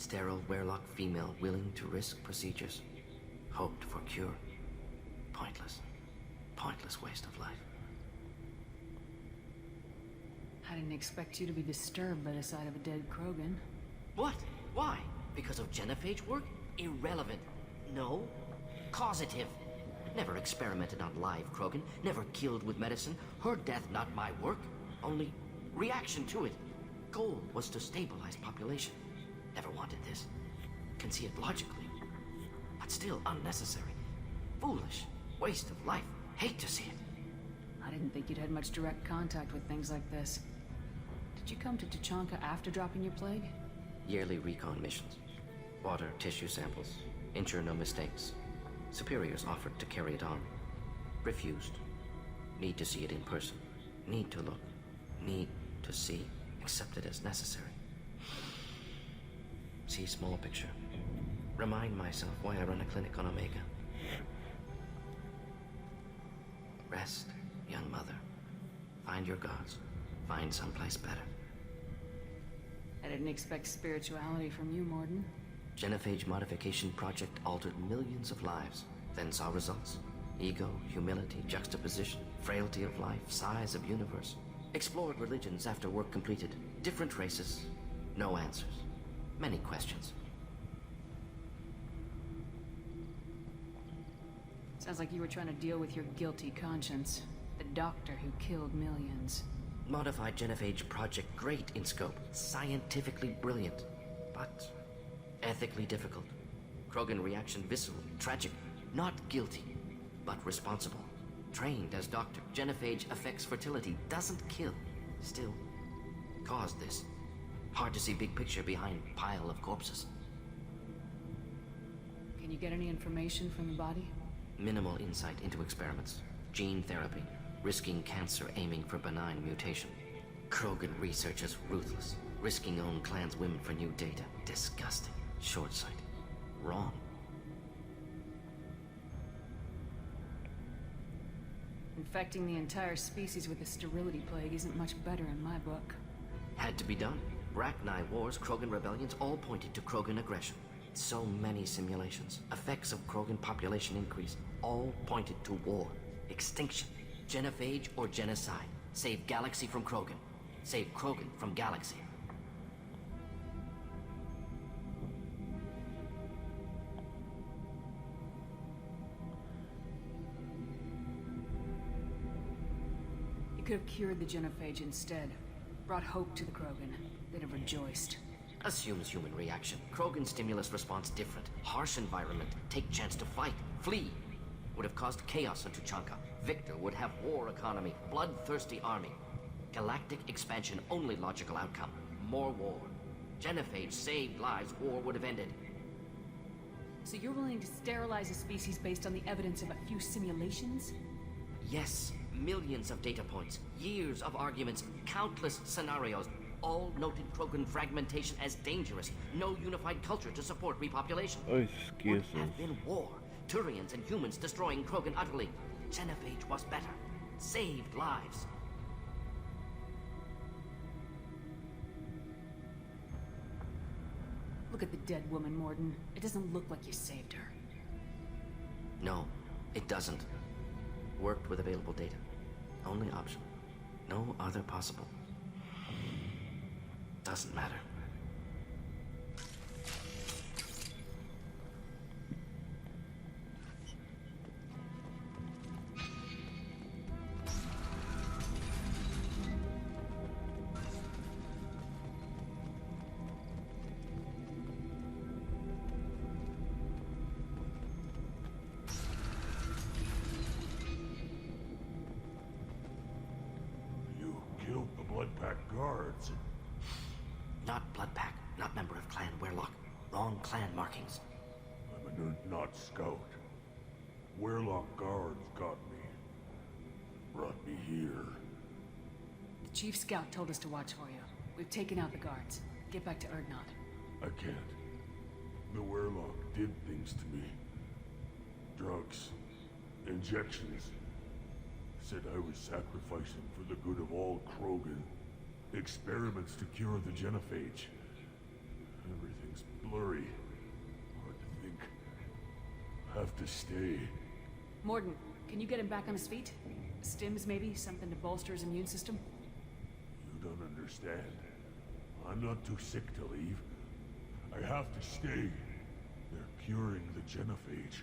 Sterile Werelock female willing to risk procedures. Hoped for cure. Pointless. Pointless waste of life. I didn't expect you to be disturbed by the sight of a dead Krogan. What? Why? Because of genophage work? Irrelevant. No. Causative. Never experimented on live Krogan. Never killed with medicine. Her death not my work. Only reaction to it. Goal was to stabilize population. Never wanted this. Can see it logically. But still unnecessary. Foolish. Waste of life. Hate to see it. I didn't think you'd had much direct contact with things like this. Did you come to Tuchanka after dropping your plague? Yearly recon missions. Water, tissue samples. Ensure no mistakes. Superiors offered to carry it on. Refused. Need to see it in person. Need to look. Need to see. Accepted as necessary. See small picture. Remind myself why I run a clinic on Omega. Rest, young mother. Find your gods. Find someplace better. I didn't expect spirituality from you, Mordin. Genophage modification project altered millions of lives, then saw results. Ego, humility, juxtaposition, frailty of life, size of universe. Explored religions after work completed. Different races. No answers. Many questions. Sounds like you were trying to deal with your guilty conscience. The doctor who killed millions. Modified genophage project great in scope. Scientifically brilliant. But ethically difficult. Krogan reaction visceral, tragic. Not guilty, but responsible. Trained as doctor, genophage affects fertility, doesn't kill. Still, caused this. Hard to see big picture behind pile of corpses. Can you get any information from the body? Minimal insight into experiments. Gene therapy. Risking cancer aiming for benign mutation. Krogan researchers ruthless. Risking own clan's women for new data. Disgusting. Short-sighted. Wrong. Infecting the entire species with the sterility plague isn't much better in my book. Had to be done. Rachni wars, Krogan rebellions, all pointed to Krogan aggression. So many simulations. Effects of Krogan population increase. All pointed to war. Extinction. Genophage or genocide. Save galaxy from Krogan. Save Krogan from galaxy. You could have cured the genophage instead. Brought hope to the Krogan. They'd have rejoiced. Assumes human reaction. Krogan stimulus response different. Harsh environment. Take chance to fight. Flee. Would have caused chaos on Tuchanka. Victor would have war economy. Bloodthirsty army. Galactic expansion only logical outcome. More war. Genophage saved lives. War would have ended. So you're willing to sterilize a species based on the evidence of a few simulations? Yes. Millions of data points. Years of arguments. Countless scenarios. All noted Krogan fragmentation as dangerous. No unified culture to support repopulation. Ai, Would esqueçam. have been war. Turians and humans destroying Krogan utterly. Genophage was better. Saved lives. Look at the dead woman, Mordin. It doesn't look like you saved her. No, it doesn't. Worked with available data. Only option. No other possible. Doesn't matter. You killed the Bloodpack guards. Not Bloodpack, not member of Clan Werelock. Wrong clan markings. I'm a not scout. Werelock guards got me. Brought me here. The Chief Scout told us to watch for you. We've taken out the guards. Get back to Urdnot. I can't. The Werelock did things to me. Drugs. Injections. Said I was sacrificing for the good of all Krogan. Experiments to cure the genophage. Everything Everything's blurry. Hard to think. Have to stay. Mordin, can you get him back on his feet? Stims, maybe? Something to bolster his immune system? You don't understand. I'm not too sick to leave. I have to stay. They're curing the genophage.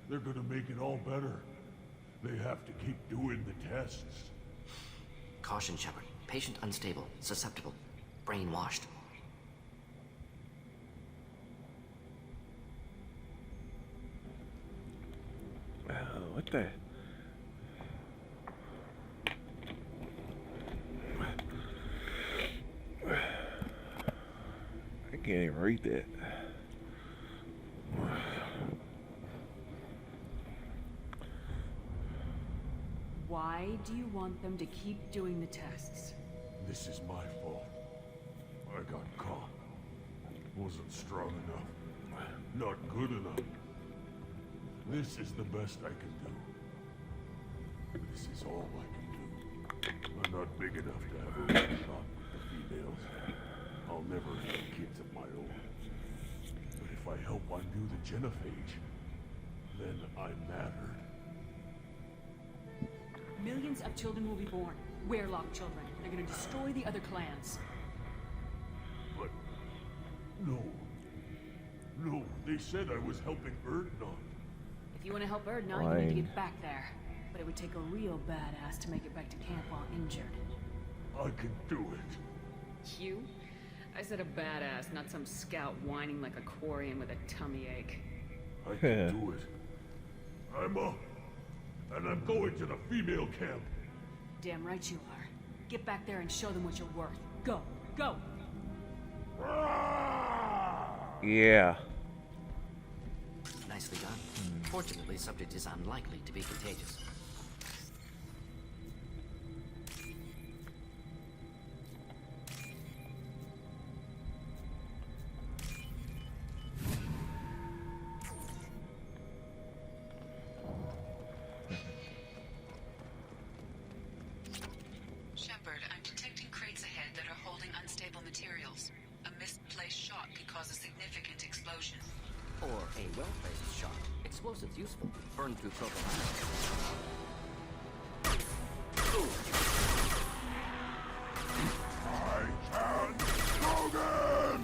They're gonna make it all better. They have to keep doing the tests. Caution, Shepard. Patient unstable, susceptible, brainwashed. What the? I can't even read that. Why do you want them to keep doing the tests? This is my fault. I got caught. Wasn't strong enough. Not good enough. This is the best I can do. This is all I can do. I'm not big enough to have a shot with the females. I'll never have kids of my own. But if I help undo the genophage, then I'm mattered. Millions of children will be born. Werelock children. They're gonna destroy the other clans. But... no. No, they said I was helping Erdnot. If you want to help Erdnot, you need to get back there. But it would take a real badass to make it back to camp while injured. I can do it. You? I said a badass, not some scout whining like a Quarian with a tummy ache. I can do it. I'm up. And I'm going to the female camp. Damn right you are. Get back there and show them what you're worth. Go! Go! Yeah. Nicely done. Fortunately, subject is unlikely to be contagious. Shepard, I'm detecting crates ahead that are holding unstable materials. A misplaced shot could cause a significant explosion. Or a well-placed shot. Explosives useful. Burn through propylene. I can Logan!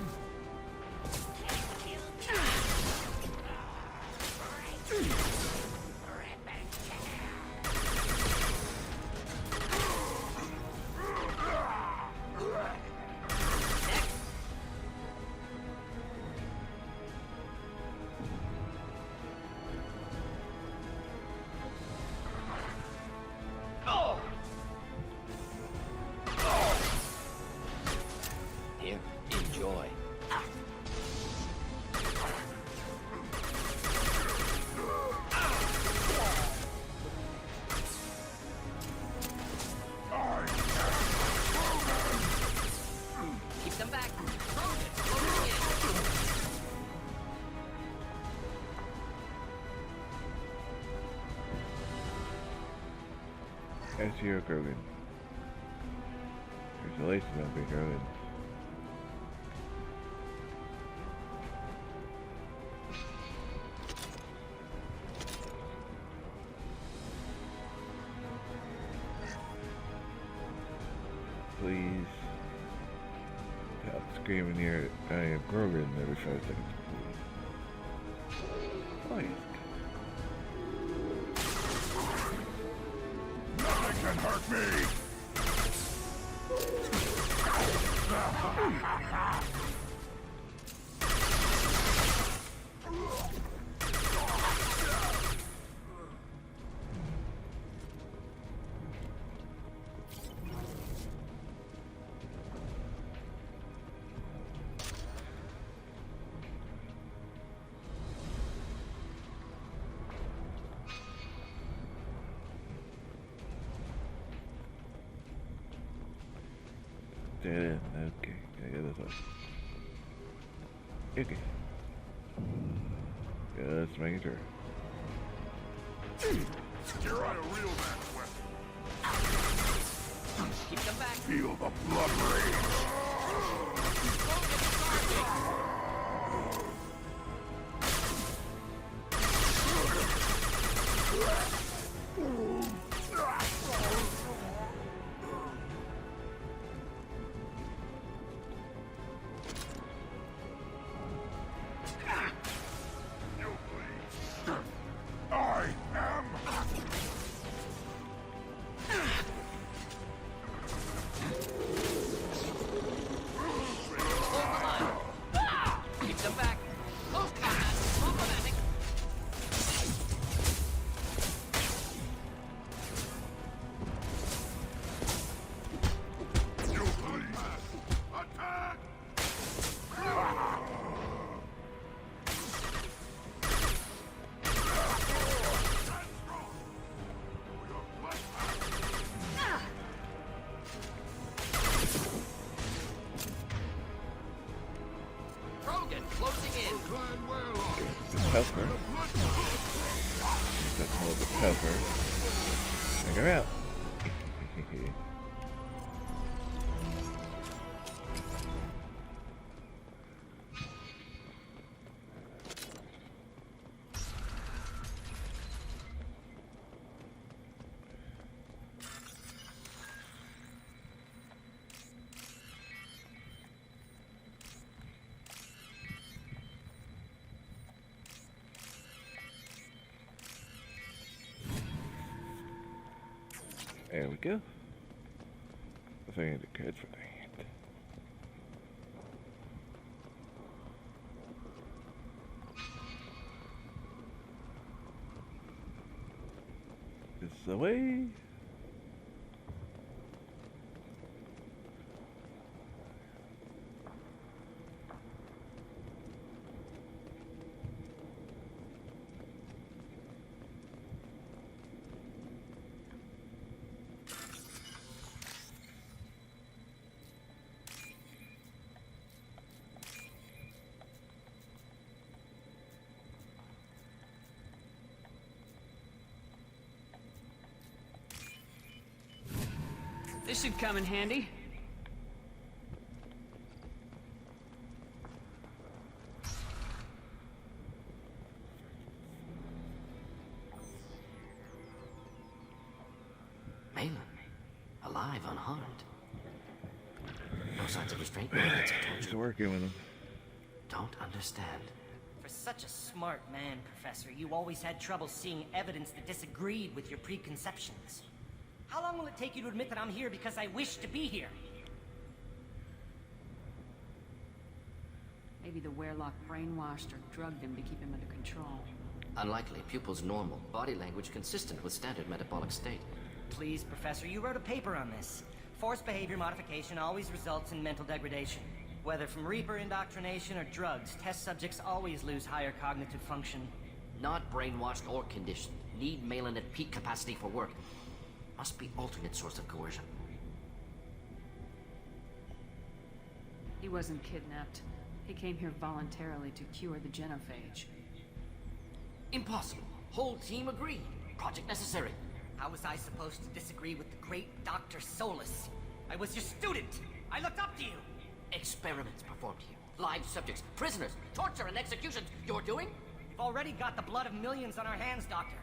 Here, enjoy. Keep them back. That's your Krogan. There's a lace not be Krogan. Please stop screaming here. I am Krogan every 5 seconds, please. Please. Nothing can hurt me! Dead end. Okay. I got this one. Okay. Just making sure. You're on a real man's weapon. Keep them back. Feel the blood rage. closing in. The pepper. That's all the pepper. Check her out. There we go. I think I need a card for that. This is the way. This should come in handy. Malin, alive, unharmed. No signs of restraint, no evidence of Just torture. working with him. Don't understand. For such a smart man, Professor, you always had trouble seeing evidence that disagreed with your preconceptions. How long will it take you to admit that I'm here because I wish to be here? Maybe the Werelock brainwashed or drugged him to keep him under control. Unlikely. Pupil's normal. Body language consistent with standard metabolic state. Please, Professor, you wrote a paper on this. Forced behavior modification always results in mental degradation. Whether from Reaper indoctrination or drugs, test subjects always lose higher cognitive function. Not brainwashed or conditioned. Need Malin at peak capacity for work. Must be alternate source of coercion. He wasn't kidnapped. He came here voluntarily to cure the genophage. Impossible. Whole team agreed. Project necessary. How was I supposed to disagree with the great Dr. Solus? I was your student! I looked up to you! Experiments performed here. Live subjects, prisoners, torture and executions. You're doing? We've already got the blood of millions on our hands, Doctor.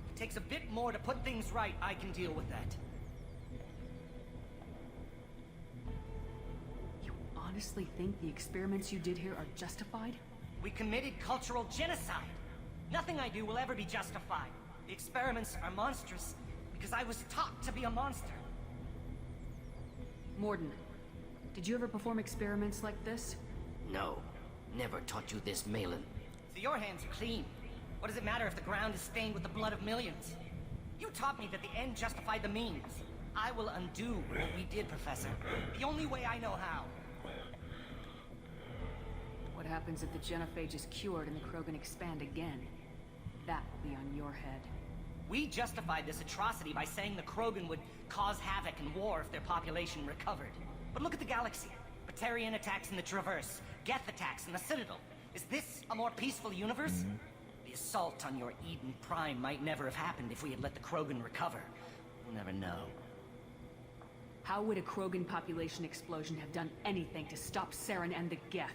If it takes a bit more to put things right, I can deal with that. You honestly think the experiments you did here are justified? We committed cultural genocide. Nothing I do will ever be justified. The experiments are monstrous because I was taught to be a monster. Mordin, did you ever perform experiments like this? No. Never taught you this, Malin. So your hands are clean. What does it matter if the ground is stained with the blood of millions? You taught me that the end justified the means. I will undo what we did, Professor. The only way I know how. What happens if the genophage is cured and the Krogan expand again? That will be on your head. We justified this atrocity by saying the Krogan would cause havoc and war if their population recovered. But look at the galaxy. Batarian attacks in the Traverse, Geth attacks in the Citadel. Is this a more peaceful universe? The assault on your Eden Prime might never have happened if we had let the Krogan recover. We'll never know. How would a Krogan population explosion have done anything to stop Saren and the Geth?